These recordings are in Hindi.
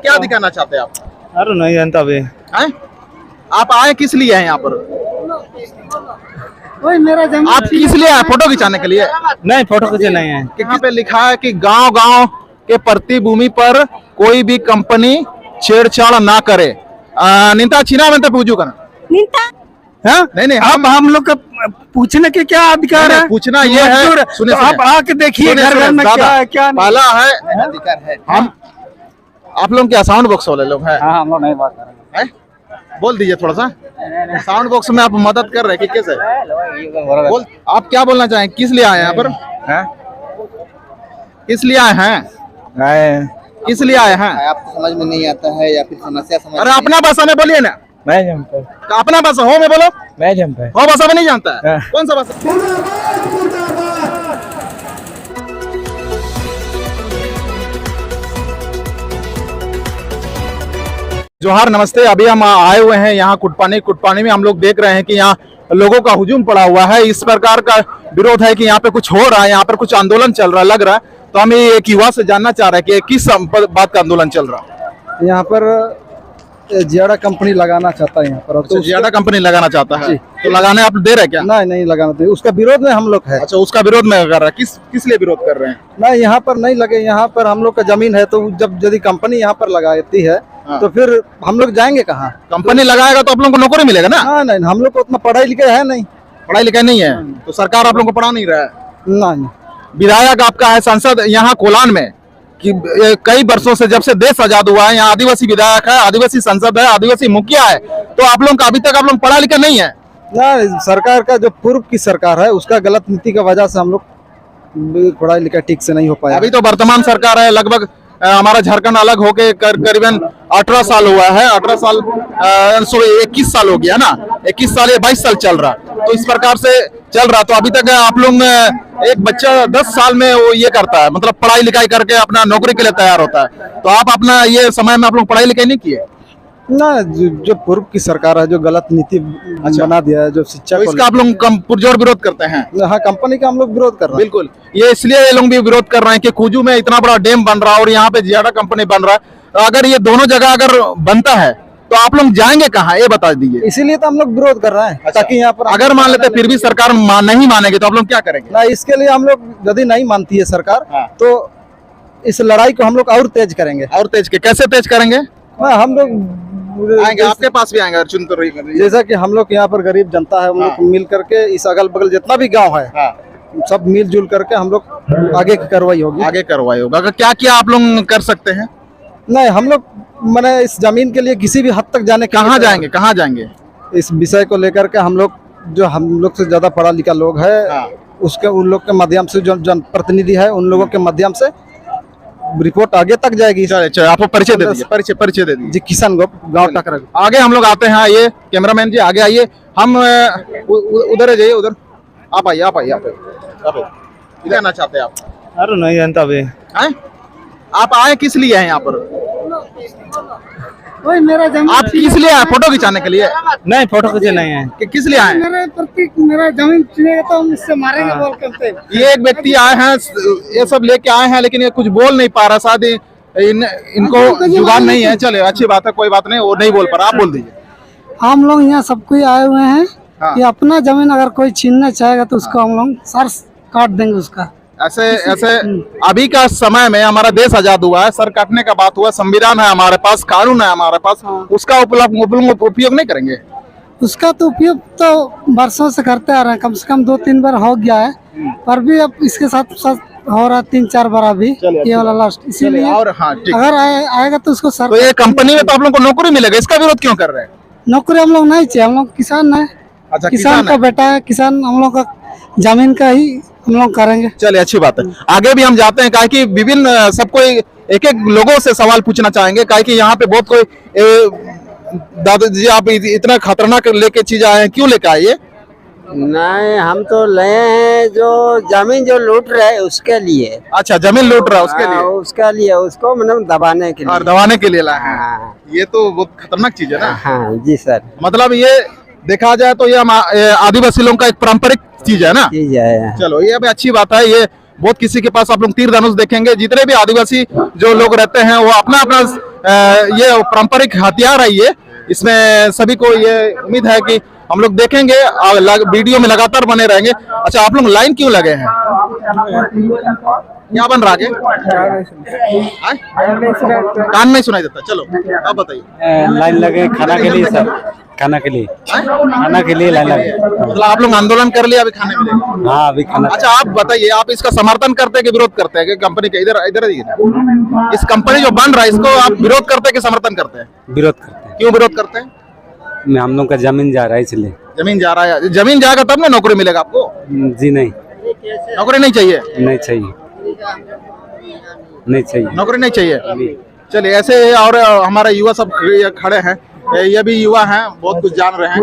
क्या दिखाना चाहते हैं आप? अरे नहीं जानता अभी। हैं? आप आए किस लिए हैं यहाँ पर? वही मेरा जमीन। आप किस लिए आए? फोटो खिंचाने के लिए? नहीं, फोटो खींचे नहीं है। यहाँ पे लिखा है कि गांव-गांव के प्रतिभूमि पर कोई भी कंपनी छेड़छाड़ ना करे। निंता चीना में तो पूछू करना नहीं नहीं अब हम लोग का पूछने के क्या अधिकार है? पूछना ये है, तो आप आके देखिए घर घर में क्या है क्या नहीं। पहला है अधिकार है। हम आप लोग क्या साउंड बॉक्स वाले लोग हैं? हाँ, हम लोग नहीं बात कर रहे हैं। बोल दीजिए थोड़ा सा। साउंड बॉक्स में आप मदद कर रहे हैं कि कैसे? बोल, आप क्या बोलना चाहें? किस लिए आए यहाँ पर? किस लिए आए हैं? किस लिए आए हैं? आपको समझ में नहीं आता है या फिर समस्या समझ? अरे अपना भाषा में बोलिए ना। मैं जानता अपना भाषा हो में बोलो। मैं जानता है। वो भाषा में नहीं जानता है? कौन सा भाषा? जोहार, नमस्ते। अभी हम आए हुए हैं यहाँ कुटपानी में। हम लोग देख रहे हैं कि यहाँ लोगों का हुजूम पड़ा हुआ है। इस प्रकार का विरोध है कि यहाँ पे कुछ हो रहा है, यहाँ पर कुछ आंदोलन चल रहा लग रहा है। तो हम एक युवा से जानना चाह रहे हैं कि किस बात का आंदोलन चल रहा है। यहाँ पर जियाडा कंपनी लगाना चाहता है यहाँ पर। तो जियाडा कंपनी लगाना चाहता है, तो लगाने आप दे रहे हैं क्या? नहीं लगाना दे, उसका विरोध में हम लोग है। अच्छा, उसका विरोध में कर रहा है। किस लिए विरोध कर रहे हैं? नहीं, यहाँ पर नहीं लगे। यहाँ पर हम लोग का जमीन है, तो जब यदि कंपनी यहाँ पर लगाती है तो फिर हम लोग जाएंगे कहाँ? कंपनी लगाएगा तो आप लोगों को नौकरी मिलेगा ना? हाँ, नहीं, हम लोग को उतना पढ़ाई लिखाई है नहीं। पढ़ाई लिखाई नहीं है तो सरकार आप लोगों को पढ़ा नहीं रहा है। नहीं, विधायक आपका है सांसद यहाँ कोलान में कि कई वर्षों से, जब से देश आजाद हुआ है, यहाँ आदिवासी विधायक है, आदिवासी सांसद है, आदिवासी मुखिया है। तो आप लोगों का अभी तक आप लोग पढ़ा लिखा नहीं है ना। सरकार का जो पूर्व की सरकार है उसका गलत नीति की वजह से हम लोग पढ़ाई लिखाई ठीक से नहीं हो पाया। अभी तो वर्तमान सरकार है, लगभग हमारा झारखंड अलग होके करीबन 18 साल हुआ है। 18 साल 21 साल हो गया ना। 21 साल या 22 साल चल रहा, तो इस प्रकार से चल रहा। तो अभी तक आप लोग, एक बच्चा 10 साल में वो ये करता है, मतलब पढ़ाई लिखाई करके अपना नौकरी के लिए तैयार होता है। तो आप अपना ये समय में आप लोग पढ़ाई लिखाई नहीं किए ना। जो पूर्व की सरकार है, जो गलत नीति बना दिया है, जो शिक्षा तो इसका आप लोग पुरजोर विरोध करते हैं? हाँ, कंपनी का हम लोग विरोध कर रहे हैं। बिल्कुल, ये इसलिए ये लोग भी विरोध कर रहे हैं कि कुजू में इतना बड़ा डैम बन रहा है और यहाँ पे जियाडा कंपनी बन रहा है। तो अगर ये दोनों जगह अगर बनता है तो आप लोग जाएंगे कहाँ, ये बता दीजिए। इसीलिए तो हम लोग विरोध कर रहे हैं, ताकि यहाँ पर अगर मान लेते फिर भी सरकार नहीं मानेगी तो आप लोग क्या करेंगे? ना, इसके लिए हम लोग यदि नहीं मानती है सरकार, तो इस लड़ाई को हम लोग और तेज करेंगे। और तेज के कैसे तेज करेंगे? हम लोग आएंगे, आपके पास भी आएंगे चुन तो रही। जैसा कि हम लोग यहाँ पर गरीब जनता है, हम लोग मिल करके इस अगल बगल जितना भी गांव है, सब मिलजुल करके हम लोग आगे की कार्रवाई होगी। आगे कार्रवाई होगा। अगर क्या आप लोग कर सकते हैं? नहीं, हम लोग मैंने इस जमीन के लिए किसी भी हद तक जाने। कहाँ जाएंगे? इस विषय को लेकर के हम लोग से ज्यादा पढ़ा लिखा लोग है, उसके उन लोग के माध्यम से, जो जनप्रतिनिधि है उन लोगों के माध्यम से रिपोर्ट आगे तक जाएगी। चलिए, आपको परिचय दे दीजिए। परिचय दे दीजिए। जी, किशन गोप, गाँव टकरा। आगे हम लोग आते हैं। ये कैमरामैन जी आगे आइए। हम उधर जाइए, उधर आप आइए। इधर आना चाहते हैं आप? अरे नहीं जानता अभी। आप आए किस लिए हैं यहाँ पर? वही मेरा जमीन। आप किस लिए आए? फोटो खिंचाने के लिए? नहीं, फोटो खींचे नहीं है। किस लिए आए? मेरे प्रति मेरा जमीन छीनेगा तो हम इससे मारेंगे बोल करते। ये एक व्यक्ति आए हैं, ये सब लेके आए हैं, लेकिन ये कुछ बोल नहीं पा रहा। शायद इनको जुबान नहीं है। चले, अच्छी बात है, कोई बात नहीं, वो नहीं बोल पा रहा। आप बोल दीजिए। हम लोग यहाँ सबको आए हुए हैं कि अपना जमीन अगर कोई छीनना चाहेगा तो उसको हम लोग सर काट देंगे उसका। ऐसे अभी का समय में हमारा देश आजाद हुआ है, सर काटने का बात हुआ। संविधान है हमारे पास, कानून है हमारे पास, उसका उपयोग नहीं करेंगे? उसका तो उपयोग तो वर्षों से करते आ रहे हैं, कम से कम 2-3 बार हो गया है, पर भी अब इसके साथ हो रहा 3-4 बार अभी, ये वाला लास्ट। इसीलिए और हाँ, अगर आएगा तो उसको सर। तो ये कंपनी में तो आप लोग को नौकरी मिलेगा, इसका विरोध क्यों कर रहे हैं? नौकरी हम लोग नहीं चाहिए, हम लोग किसान है। अच्छा, किसान का बेटा है, किसान हम लोग का जमीन का ही हम लोग करेंगे। चलिए, अच्छी बात है। आगे भी हम जाते हैं, काहे कि विभिन्न सबको एक लोगों से सवाल पूछना चाहेंगे, काहे कि यहाँ पे बहुत कोई दादाजी आप इतना खतरनाक लेके चीज आए हैं, क्यों लेके आए ये? नहीं, हम तो ले हैं जो जमीन जो लूट रहे हैं उसके लिए। अच्छा, जमीन लूट रहा है उसके लिए? उसके लिए, उसको मतलब दबाने के लिए। और दबाने के लिए लाए हैं। ये तो बहुत खतरनाक चीज है ना। हाँ जी सर। मतलब ये देखा जाए तो ये आदिवासी लोगों का एक पारंपरिक चीज है ना। चीज है। चलो, ये भी अच्छी बात है। ये बहुत किसी के पास आप लोग तीर धनुष देखेंगे, जितने भी आदिवासी जो लोग रहते हैं वो अपना अपना ये पारंपरिक हथियार है ये। इसमें सभी को ये उम्मीद है कि हम लोग देखेंगे और वीडियो में लगातार बने रहेंगे। अच्छा, आप लोग लाइन क्यों लगे हैं? क्या बन रहा है? कान नहीं सुनाई देता। चलो आप बताइए। लाइन लगे खाना के लिए सर, खाना के लिए, खाना के लिए लाइन लगे। मतलब आप लोग आंदोलन कर लिया, अभी खाने मिलेगा? हाँ अभी खाना। अच्छा, आप बताइए, आप इसका समर्थन करते हैं कि विरोध करते हैं कि कंपनी का? इधर इधर इस कंपनी जो बन रहा है इसको आप विरोध करते हैं कि समर्थन करते हैं? विरोध करते हैं। क्यों विरोध करते हैं? हम लोग का जमीन जा रहा है इसलिए। जमीन जा रहा है, जमीन जाएगा तब ना नौकरी मिलेगा आपको। जी नहीं, नौकरी नहीं चाहिए? नहीं चाहिए, नहीं चाहिए, नौकरी नहीं चाहिए। चलिए, ऐसे और हमारे युवा सब खड़े हैं, ये भी युवा हैं, बहुत कुछ जान रहे हैं।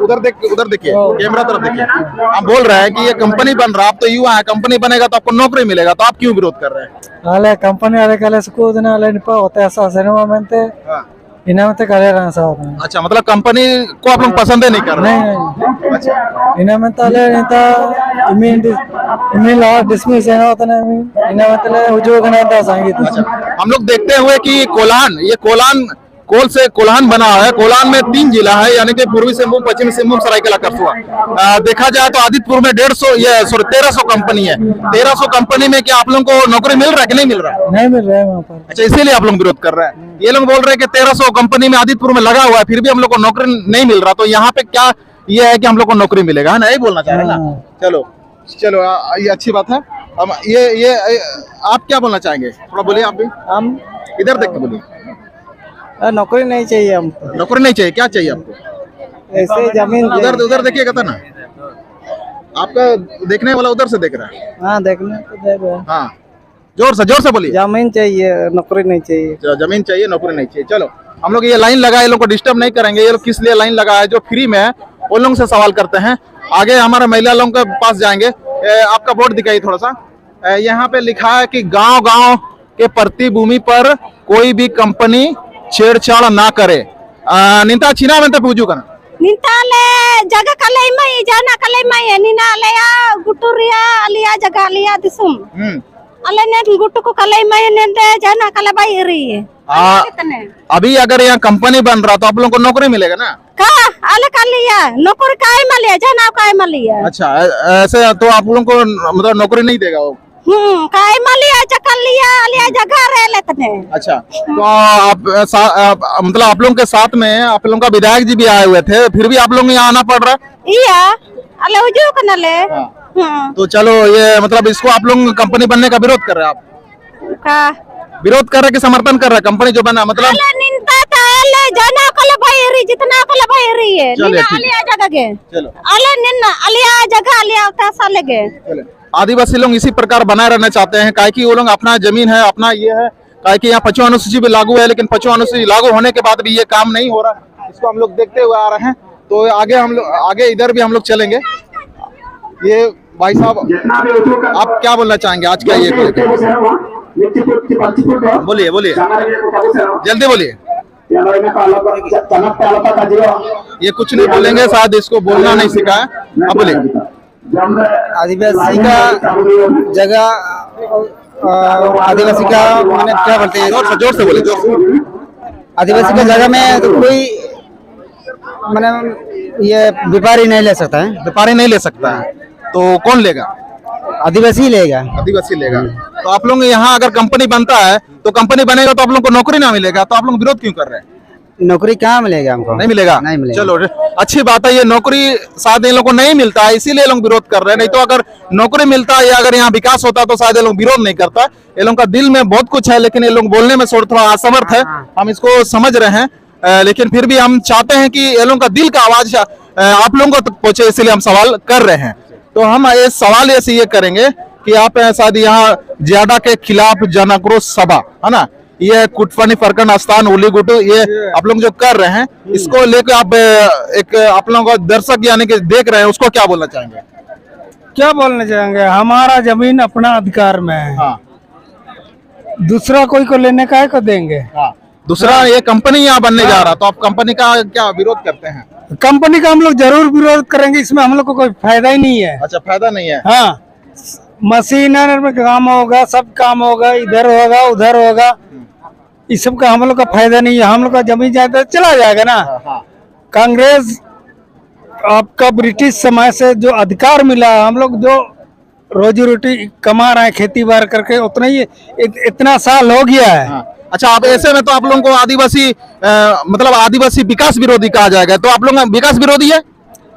उधर देखिए, कैमरा तरफ देखिए। हम बोल रहे हैं कि ये कंपनी बन रहा है, आप तो युवा है, कंपनी बनेगा तो आपको नौकरी मिलेगा, तो आप क्यों विरोध कर रहे हैं? अले कंपनी वाले कले स्कूदना ले निपा होता है सिनेमा में ते इना में ते करे रहा साहब। अच्छा, मतलब कंपनी को आप लोग पसंद नहीं कर रहे? नहीं अच्छा, इना में तले इंता इमेल ला डिसमिस है होता ना इना में तले उद्योग ना ता संगीत। हम लोग देखते हुए कि कोलान कोल से कोल्हान बना है। कोल्हान में 3 जिला है, यानी कि पूर्वी सिंहभूम, पश्चिमी सिंहभूम, सरायकेला खरसुआ। देखा जाए तो आदित्यपुर में 1300 कंपनी है। 1300 कंपनी में क्या आप लोगों को नौकरी मिल रहा है कि नहीं मिल रहा है? नहीं मिल रहा है वहाँ पर। अच्छा, इसीलिए आप लोग विरोध कर रहे हैं। ये लोग बोल रहे हैं कि 1300 कंपनी में आदित्यपुर में लगा हुआ है, फिर भी हम लोग को नौकरी नहीं मिल रहा। तो यहाँ पे क्या ये है कि हम लोग को नौकरी मिलेगा, है ना? यही बोलना चाह रहे हैं ना? चलो ये अच्छी बात है। अब ये आप क्या बोलना चाहेंगे? थोड़ा बोलिए आप भी। हम इधर देख के बोलिए। नौकरी नहीं चाहिए हमको। नौकरी नहीं चाहिए, क्या चाहिए आपको? ऐसे जमीन उधर देखिएगा था ना, आपका देखने वाला उधर से देख रहा है। हाँ देखने तो देख रहे हैं। हाँ, जोर से बोलिए। जमीन चाहिए, नौकरी नहीं चाहिए। जमीन चाहिए, नौकरी नहीं चाहिए। चलो, हम लोग ये लाइन लगा, ये लोग को डिस्टर्ब नहीं करेंगे। ये लोग किस लिए लाइन लगा है, जो फ्री में है, उन लोगों से सवाल करते हैं। आगे हमारे महिला लोगों के पास जाएंगे। आपका बोर्ड दिखाइए थोड़ा सा। यहाँ पे लिखा है कि गाँव के प्रति भूमि पर कोई भी कंपनी छेड़छाड़ ना करे। निंता छिना में पूजू का निंताले जगह कलई मई जाना कलई मई निनाले या गुटुरिया अलिया जगह अलिया दिसुम अले ने गुटु को कलई मई ने दे जाना कले बाई रही है। अभी अगर यहाँ कंपनी बन रहा तो आप लोगों को नौकरी मिलेगा ना? का अले कलिया नौकरी काय मलिया जाना काय मलिया। अच्छा, ऐसे तो आप लोगों को मतलब नौकरी नहीं देगा वो? काय मलिया चकल लिया अलिया जगह रह लेतने। अच्छा, तो आप मतलब आप लोगों के साथ में आप लोगों का विधायक जी भी आए हुए थे, फिर भी आप लोगों को यहाँ आना पड़ रहा है? इया अले उजो कनले। तो चलो, ये मतलब इसको आप लोग कंपनी बनने का विरोध कर रहे हैं? आप का विरोध कर रहे हैं कि समर्थन कर रहे हैं कंपनी जो बना? मतलब अले निंता ताले जाना कले भाई रही जितना कले भाई रही है निना अलिया जगह के। चलो, अले निना अलिया जगह अलिया तासा लगे। आदिवासी लोग इसी प्रकार बनाए रहना चाहते हैं, काहे कि वो लोग अपना जमीन है, अपना ये है, काहे कि यहाँ 25 अनुसूची भी लागू है, लेकिन 25 अनुसूची लागू होने के बाद भी ये काम नहीं हो रहा। इसको हम लोग देखते हुए आ रहे हैं। तो आगे इधर भी हम लोग चलेंगे। ये भाई साहब, आप क्या बोलना चाहेंगे आज क्या ये बोलिए जल्दी बोलिए। ये कुछ नहीं बोलेंगे, शायद इसको बोलना नहीं सीखा है। अब बोलिए। आदिवासी का जगह आदिवासी का मैंने क्या बोलते हैं, जोर से बोलिए। आदिवासी का जगह में तो कोई मैंने ये व्यापारी नहीं ले सकता है। व्यापारी नहीं ले सकता है, तो कौन लेगा? आदिवासी लेगा। आदिवासी लेगा। तो आप लोग यहाँ अगर कंपनी बनता है तो कंपनी बनेगा तो आप लोग को नौकरी ना मिलेगा, तो आप लोग विरोध क्यों कर रहे हैं? नौकरी कहाँ मिलेगा हमको? नहीं मिलेगा। नहीं मिलेगा। चलो, अच्छी बात है। ये नौकरी शायद इन लोगों को नहीं मिलता है, इसीलिए लोग विरोध कर रहे हैं। नहीं तो अगर नौकरी मिलता है या अगर यहाँ विकास होता तो शायद ये लोग विरोध नहीं करता। ये लोगों का दिल में बहुत कुछ है, लेकिन ये लोग बोलने में थोड़ा असमर्थ है। हम इसको समझ रहे हैं, लेकिन फिर भी हम चाहते हैं कि ये लोगों का दिल का आवाज आप लोगों को तक पहुंचे, इसलिए हम सवाल कर रहे हैं। तो हम ये सवाल ऐसे ये करेंगे कि आप शायद यहाँ ज्यादा के खिलाफ जन आक्रोश सभा है ना, ये कुटफनी फरकन स्थान उलीगुटू, ये आप लोग जो कर रहे हैं, इसको लेकर आप एक आप लोगों का दर्शक यानी कि देख रहे हैं, उसको क्या बोलना चाहेंगे? क्या बोलना चाहेंगे? हमारा जमीन अपना अधिकार में है। हाँ, दूसरा कोई को लेने का है को देंगे। हाँ। दूसरा, ये कंपनी यहाँ बनने जा रहा, तो आप कंपनी का क्या विरोध करते हैं? कंपनी का हम लोग जरूर विरोध करेंगे, इसमें हम लोग को कोई फायदा ही नहीं है। अच्छा, फायदा नहीं है। हाँ, मशीनर में काम होगा, सब काम होगा, इधर होगा उधर होगा, इस सब का हम लोग का फायदा नहीं है, हम लोग का जमीन जायदाद चला जाएगा ना। कांग्रेस आपका ब्रिटिश समय से जो अधिकार मिला, हम लोग जो रोजी रोटी कमा रहे हैं खेती बाड़ी करके, उतना ही इतना साल हो गया है। अच्छा, आप ऐसे में तो आप लोगों को आदिवासी मतलब आदिवासी विकास विरोधी कहा जाएगा, तो आप लोग विकास विरोधी है?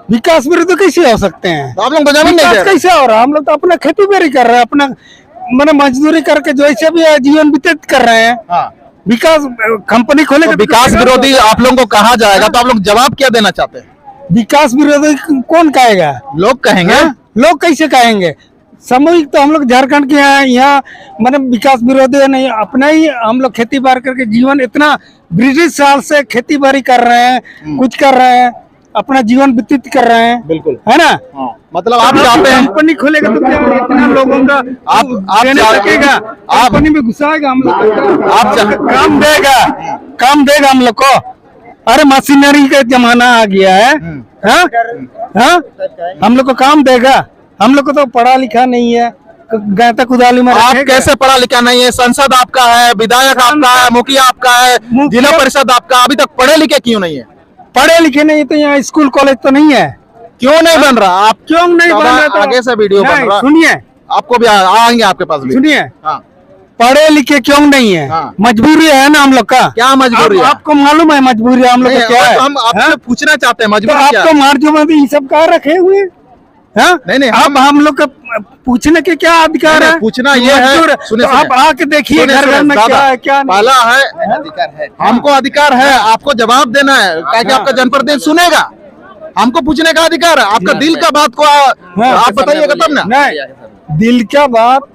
विकास विरोधी कैसे हो सकते हैं? तो आप लोग तो जमीन नहीं दे विकास रहे। कैसे हो रहा है? हम लोग तो अपना खेती बाड़ी कर रहे हैं, अपना मैंने मजदूरी करके जो ऐसे भी जीवन व्यतीत कर रहे हैं। हाँ। विकास कंपनी खोले तो विकास विरोधी आप लोगों को कहा जाएगा, तो आप लोग जवाब क्या देना चाहते हैं? विकास विरोधी कौन कहेगा? लोग कहेंगे। हाँ? लोग कैसे कहेंगे? सामूहिक तो हम लोग झारखंड के हैं, यहाँ मतलब विकास विरोधी नहीं, अपना ही हम लोग खेती बाड़ी करके जीवन इतना ब्रिटिश साल से खेती बाड़ी कर रहे हैं, कुछ कर रहे हैं, अपना जीवन व्यतीत कर रहे हैं। बिल्कुल। है ना? मतलब आप चाहते हैं कंपनी खोलेगा तो क्या इतना लोगों का आप देने सकेगा? आप कंपनी में घुसाएगा हम लोग, आप काम देगा हम लोग को। अरे मशीनरी का जमाना आ गया है। हाँ? हाँ? हम लोग को काम देगा? हम लोग को तो पढ़ा लिखा नहीं है, गाता कुदाली में आप रखेगा। कैसे पढ़ा लिखा नहीं है? संसद आपका है, विधायक आपका है, मुखिया आपका है, जिला परिषद आपका, अभी तक पढ़े लिखे क्यों नहीं है? पढ़े लिखे नहीं तो यहाँ स्कूल कॉलेज तो नहीं है। क्यों नहीं बन रहा? आप क्यों नहीं बन रहा? तो आगे से वीडियो बन नहीं, रहा। सुनिए, आपको भी आएंगे आपके पास भी। सुनिए, हाँ। पढ़े लिखे क्यों नहीं है? हाँ। मजबूरी है ना हम लोग का। क्या मजबूरी है? आपको मालूम है मजबूरी हम लोग नहीं, का क्या है? तो हम आपसे हाँ? पूछना चाहते हैं तो मजबूरी क्या आपको है? मार्जो में भी ये सब कहा रखे हुए हैं? हाँ? नहीं, अब हम लोग का पूछने के क्या अधिकार नहीं, है? पूछना ये है। मजदूर, सुनिए, तो आप आके देखिए घर घर में क्या है क्या नहीं। पहला है हमको अधिकार है, आपको जवाब देना है, ताकि आपका जनप्रतिनिधि सुनेगा। हमको पूछने का अधिकार है, आपका दिल का बात को आप बताइएगा तब ना। नहीं, दिल का बात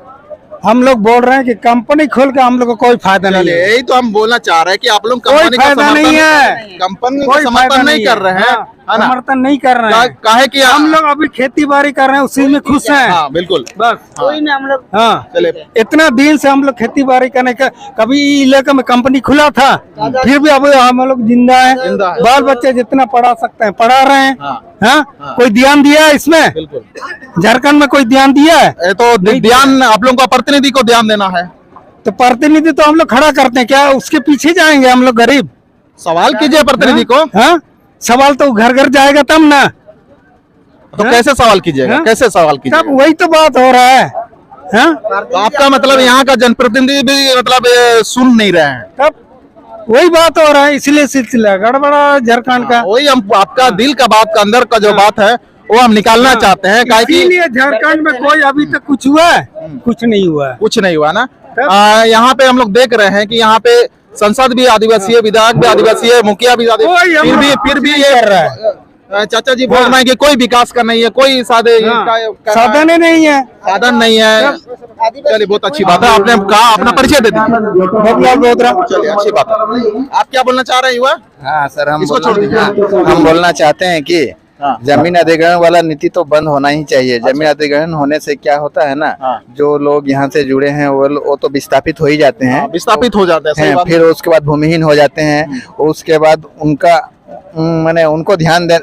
हम लोग बोल रहे हैं कि कंपनी खोल के हम लोग को कोई फायदा नहीं है। यही तो हम बोलना चाह रहे हैं कि आप लोग कोई कंपनी का फायदा नहीं है, कंपनी का कोई समर्थन फायदा नहीं कर रहे हैं, है ना? समर्थन नहीं कर रहे हैं। काहे कि हम लोग अभी खेती बाड़ी कर रहे हैं, उसी में खुश हैं। हाँ बिल्कुल। बस कोई नहीं हम लोग हाँ, चलिए। इतना दिन से हम लोग खेती बाड़ी करने का, कभी इलाके में कंपनी खुला था, फिर भी अब हम लोग जिंदा है। जिंदा है। बाल बच्चे जितना पढ़ा सकते हैं पढ़ा रहे हैं। हाँ। हाँ? कोई ध्यान दिया है इसमें? बिल्कुल। झारखंड में कोई ध्यान दिया है? ये तो ध्यान आप लोगों का प्रतिनिधि को ध्यान देना है। तो प्रतिनिधि तो हम लोग खड़ा करते हैं, क्या उसके पीछे जाएंगे हम लोग गरीब? सवाल कीजिए प्रतिनिधि को। हाँ? सवाल तो घर घर जाएगा तब ना। तो कैसे सवाल कीजिएगा? हाँ? कैसे सवाल तब कीजिएगा? वही तो बात हो रहा है। हाँ? तो आपका मतलब यहाँ का जनप्रतिनिधि भी मतलब सुन नहीं रहे हैं। तब वही बात हो रहा है, इसलिए सिलसिला गड़बड़ा झारखंड का। वही हम आपका दिल का बात का अंदर का जो बात है वो हम निकालना चाहते हैं, काहे कि इसीलिए झारखंड में कोई अभी तक कुछ हुआ है? कुछ नहीं हुआ है। कुछ नहीं हुआ ना। यहाँ पे हम लोग देख रहे हैं कि यहाँ पे संसद भी आदिवासी है, विधायक भी आदिवासी है, मुखिया भी आदिवासी, फिर भी ये कर रहा है। चाचा जी बोल रहे हैं कि कोई विकास का नहीं है, कोई साधन ही नहीं है। साधन नहीं है। चलिए, बहुत अच्छी बात है, आपने कहा, अपना परिचय दे दिया। चलिए, अच्छी बात है। आप क्या बोलना चाह रहे हैं युवा? हाँ सर, इसको छोड़ दीजिए। हम बोलना चाहते हैं कि जमीन अधिग्रहण वाला नीति तो बंद होना ही चाहिए। जमीन अधिग्रहण होने से क्या होता है ना, जो लोग यहाँ से जुड़े हैं वो तो विस्थापित हो ही जाते हैं, विस्थापित हो जाते हैं, सही बात है। फिर उसके बाद भूमिहीन हो जाते हैं। उसके बाद उनका माने उनको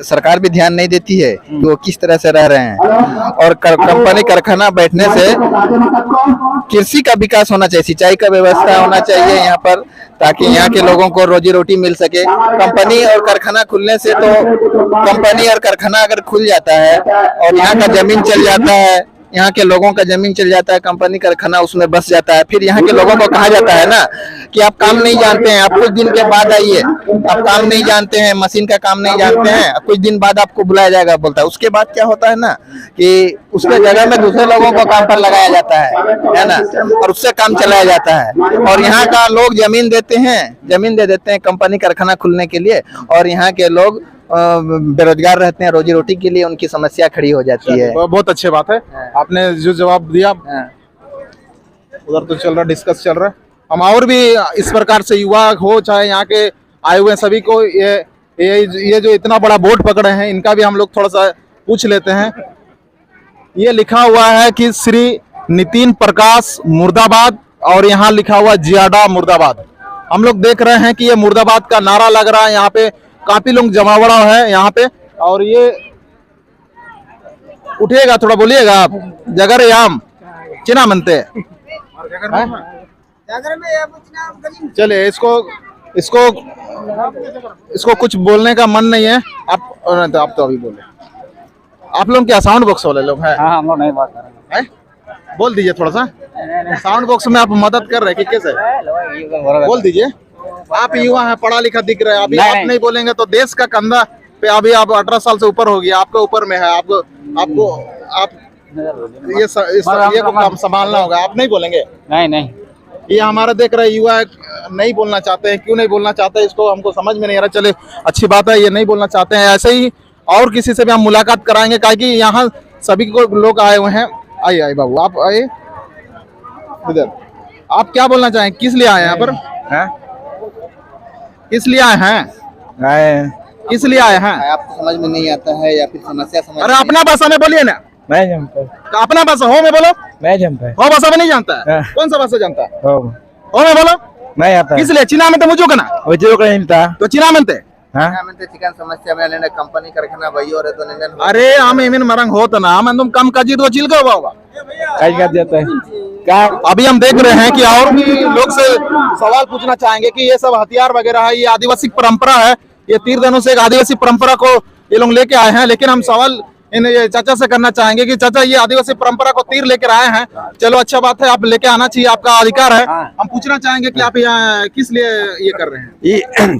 सरकार भी ध्यान नहीं देती है कि वो किस तरह से रह रहे हैं। और कंपनी कारखाना बैठने से कृषि का विकास होना चाहिए, सिंचाई का व्यवस्था होना चाहिए यहाँ पर, ताकि यहाँ के लोगों को रोजी रोटी मिल सके। कंपनी और कारखाना खुलने से तो कंपनी और कारखाना अगर खुल जाता है और यहाँ का जमीन चल जाता है, यहाँ के लोगों का जमीन चल जाता है, कंपनी कारखाना उसमें बस जाता है, फिर यहाँ के लोगों को कहा जाता है ना कि आप काम नहीं जानते हैं, आप कुछ दिन के बाद आइए, आप काम नहीं जानते हैं, मशीन का काम नहीं जानते हैं, कुछ दिन बाद आपको बुलाया जाएगा बोलता है। उसके बाद क्या होता है ना कि उसके जगह में दूसरे लोगों को काम पर लगाया जाता है ना, और उससे काम चलाया जाता है। और यहाँ का लोग जमीन दे देते हैं कंपनी कारखाना खुलने के लिए, और यहाँ के लोग बेरोजगार रहते हैं, रोजी रोटी के लिए उनकी समस्या खड़ी हो जाती है। बहुत अच्छी बात है, आपने जो जवाब दिया। उधर तो चल रहा, डिस्कस चल रहा है। हम और भी इस प्रकार से युवा हो, चाहे यहाँ के आए हुए सभी को, ये जो इतना बड़ा बोर्ड पकड़े हैं, इनका भी हम लोग थोड़ा सा पूछ लेते हैं। ये लिखा हुआ है कि श्री नितिन प्रकाश मुर्दाबाद, और यहाँ लिखा हुआ जियाडा मुर्दाबाद। हम लोग देख रहे हैं कि ये मुर्दाबाद का नारा लग रहा है, यहाँ पे काफी लोग जमावड़ा है यहाँ पे। और ये उठिएगा, थोड़ा बोलिएगा आप। जगर याम चिना मनते चलिए इसको इसको इसको कुछ बोलने का मन नहीं है। आप तो अभी बोले। आप लोग क्या साउंड बॉक्स वाले लोग हैं? हाँ, हम लोग नहीं बात कर रहे हैं? बोल दीजिए थोड़ा सा। साउंड बॉक्स में आप मदद कर रहे हैं कि कैसे? बोल दीजिए। आप युवा हैं, पढ़ा लिखा दिख रहा है, अभी आप नहीं बोलेंगे तो देश का कंधा पे अभी आप 18 साल से ऊपर हो गया, आपके ऊपर में है, आपको आप ये को काम संभालना होगा। आप नहीं बोलेंगे? नहीं ये हमारा देख रहे युवा नहीं बोलना चाहते हैं। क्यों नहीं बोलना चाहते इसको हमको समझ में नहीं आ रहा। चले अच्छी बात है, ये नहीं बोलना चाहते हैं। ऐसे ही और किसी से भी हम मुलाकात कराएंगे, काहे कि यहाँ सभी को लोग आए हुए हैं। आइए बाबू, आप आइए इधर। आप क्या बोलना चाहें? किस लिए आए यहाँ पर? किस लिए आए हैं? किस लिए आए हैं? आपको समझ में नहीं आता है या फिर समस्या समझ? अरे अपना भाषा में बोलिए ना। मैं जानता अपना भाषा हो में बोलो। मैं जानता हो भाषा में नहीं जानता है? कौन सा भाषा जानता है? हो में बोलो। मैं आता किस लिए? चीना में तो मुझे ना तो चीना में चिकन समस्या में कंपनी कारखाना भाई और तो निंदन अरे हम एमिन मरंग होता ना हम तुम कम काजी तो चिल गए बाबा क्या। अभी हम देख रहे हैं कि और भी लोग से सवाल पूछना चाहेंगे कि ये सब हथियार वगैरह है, ये आदिवासी परंपरा है, ये तीर धनुष से एक आदिवासी परंपरा को ये लोग लेके आए हैं। लेकिन हम सवाल इन चाचा से करना चाहेंगे कि चाचा ये आदिवासी परंपरा को तीर लेकर आए हैं, चलो अच्छा बात है, आप लेके आना चाहिए, आपका अधिकार है। हम पूछना चाहेंगे कि आप यहाँ किस लिए ये कर रहे हैं?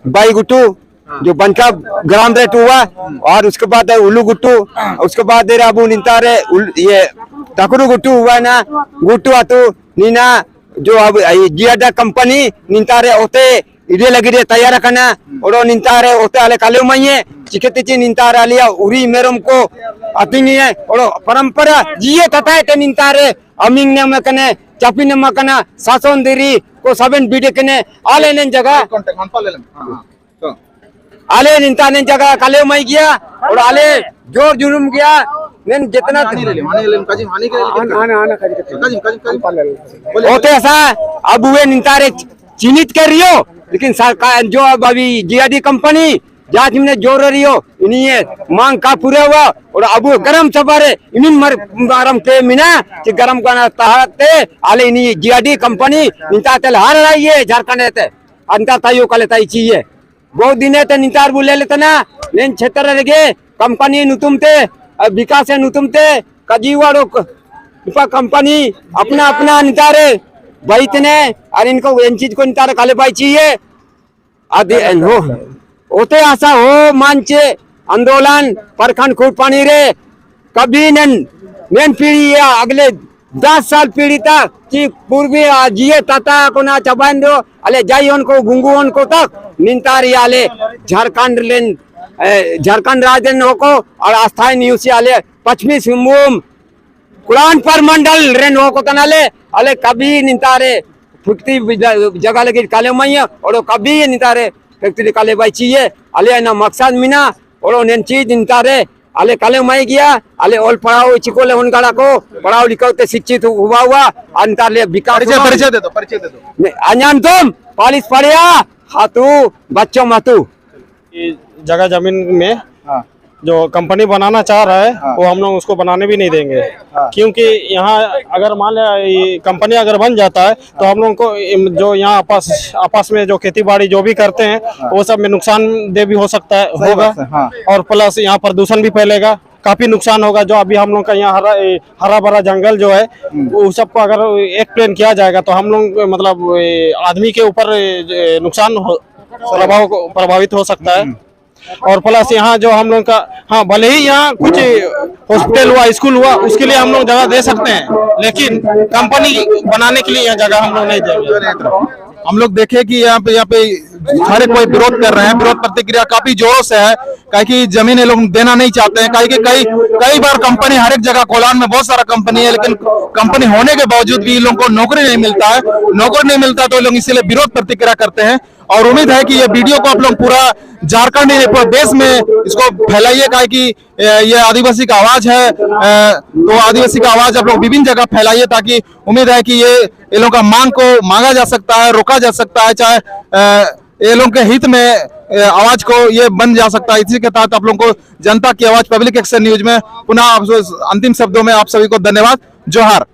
बाई गुट्टू जो बनका ग्राम रेट हुआ और उसके बाद उल्लू गुट्टू, उसके बाद अबू निंता रे ये तकरू गुट्टू हुआ ना, गुट्टू आतू नीना जो अब जियाडा कंपनी निंता रे होते इधे लगी रे तैयार करना और निंता रे होते आले काले मइये चिकतिची निंता रे लिया उरी मेरम को अतिनी है और परंपरा जिये तथा ते निंता रे अमिंग ने मकने चापी ने मकना सासोन देरी को सबन बीडे कने आले ने जगह आले निंता ने जगह काले मई गया और आले जोर जुलुम गया ने जितना होते ऐसा अब हुए निंता रे चिन्हित कर रही हो, लेकिन सरकार जो अब अभी जियादी कंपनी जांच में जोर रही हो इन्हीं मांग का पूरा हुआ और अब गरम सबारे इन्हीं मरम के मिना कि गरम का तहते आले इन्हीं जियादी कंपनी निंता तेल हार रही है झारखंड है अंतर ताइयों का लेता ही चाहिए बहुत दिन है निंतार बोले लेते ना लेन क्षेत्र लगे कंपनी नुतुमते विकास नुतुमते कजीवाड़ो कंपनी अपना अपना नितारे बैठने और इनको इन चीज को नितारे काले पाई चाहिए होते आशा हो मानचे आंदोलन परखंड खूट पानी रे कभी मेन पीढ़ी या अगले 10 साल पीढ़ी तक कि पूर्वी जिये ताता को ना चबान दो अले जाई उनको गुंगू उनको तक निंतारी आले झारखंड लेन झारखंड राज्य को और अस्थायी निवासी आले पश्चिमी सिंहभूम कुलान पर मंडल रेन को तनाले अले कभी निंतारे फुकती जगह लगी काले मैया और कभी निंतारे फैक्ट्री काले बाई चाहिए अले ना मकसद मिना और नेन चीज निंतारे अले काले माई गया अले ओल पढ़ाओ चिकोले उनका को पढ़ाओ लिखाओ सिक्चित हुआ अंताले विकास परिचय दे दो अजान तुम पालिस पढ़िया हाथू बच्चों मातू जगह जमीन में जो कंपनी बनाना चाह रहा है वो हम लोग उसको बनाने भी नहीं देंगे क्योंकि यहाँ अगर मान लिया कंपनी अगर बन जाता है तो हम लोगों को जो यहाँ आपस में जो खेती बाड़ी जो भी करते हैं वो सब में नुकसानदेह भी हो सकता है होगा और प्लस यहाँ प्रदूषण भी फैलेगा काफी नुकसान होगा। जो अभी हम लोग का यहाँ हरा भरा जंगल जो है वो सबको अगर एक प्लेन किया जाएगा तो हम लोग मतलब आदमी के ऊपर नुकसान प्रभावित हो सकता है और प्लस यहाँ जो हम लोग का भले ही यहाँ कुछ हॉस्पिटल हुआ स्कूल हुआ उसके लिए हम लोग जगह दे सकते हैं लेकिन कंपनी बनाने के लिए यहाँ जगह हम लोग नहीं देंगे। हम लोग देखे कि यहाँ पे हर कोई विरोध कर रहे हैं, विरोध प्रतिक्रिया काफी जोरों से है कहीं की जमीन ये लोग देना नहीं चाहते हैं। कई बार कंपनी हर एक जगह कोलान में बहुत सारा कंपनी है लेकिन कंपनी होने के बावजूद भी लोगों को नौकरी नहीं मिलता है, नौकरी नहीं मिलता तो लोग इसीलिए विरोध प्रतिक्रिया करते हैं। और उम्मीद है कि ये वीडियो को आप लोग पूरा झारखंड पूरे देश में इसको फैलाइए कि ये आदिवासी का आवाज है तो आदिवासी का आवाज आप लोग विभिन्न जगह फैलाइए ताकि उम्मीद है कि ये लोगों का मांग को मांगा जा सकता है, रोका जा सकता है, चाहे ये लोगों के हित में आवाज को ये बन जा सकता है। इसी के तहत आप लोगों को जनता की आवाज पब्लिक एक्शन न्यूज में पुनः अंतिम शब्दों में आप सभी को धन्यवाद। जोहार।